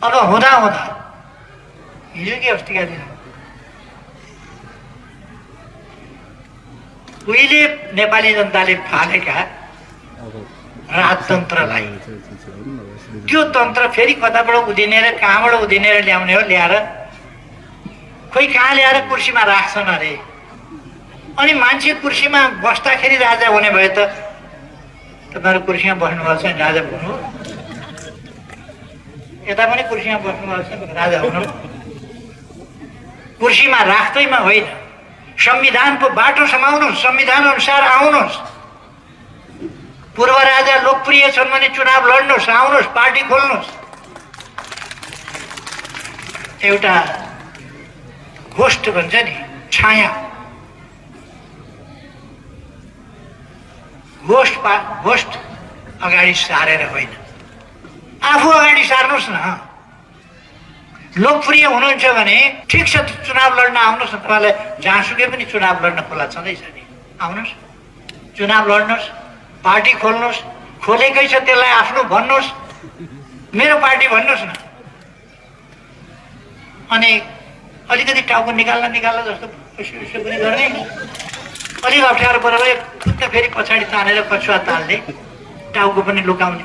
अब हुँदा हुँदा हिजो के अस्तिका दिन उहिले नेपाली जनताले फालेका राजतन्त्रलाई त्यो तन्त्र फेरि कताबाट उधिनेर कहाँबाट उधिनेर ल्याउने हो, ल्याएर खोइ कहाँ ल्याएर कुर्सीमा राख्छन् अरे। अनि मान्छे कुर्सीमा बस्दाखेरि राजा हुने भए त तपाईँहरू कुर्सीमा बस्नुभएको छ नि राजा हुनु, यता पनि कुर्सीमा बस्नुभएको छ नि राजा हुनु। कुर्सीमा राख्दैमा होइन, संविधानको बाटो समाउनुहोस्, संविधान अनुसार आउनुहोस्। पूर्व राजा लोकप्रिय छन् भने चुनाव लड्नुहोस्, आउनुहोस्, पार्टी खोल्नुहोस्। एउटा घोस्ट भन्छ नि, छाया, घोस्ट अगाडि सारेर होइन, आफू अगाडि सार्नुहोस् न। लोकप्रिय हुनुहुन्छ भने ठिक छ, चुनाव लड्न आउनुहोस् न। तपाईँलाई जहाँसुकै पनि चुनाव लड्न खुला छँदैछ नि, आउनुहोस्, चुनाव लड्नुहोस्, पार्टी खोल्नुहोस्। खोलेकै छ त्यसलाई आफ्नो भन्नुहोस्, मेरो पार्टी भन्नुहोस् न। अनि अलिकति टाउको निकाल्न जस्तो यसो पनि गर्ने, अलिक अप्ठ्यारो परेर खुट्टा फेरि पछाडि तानेर कछुवा तान्ने, टाउको पनि लुकाउने।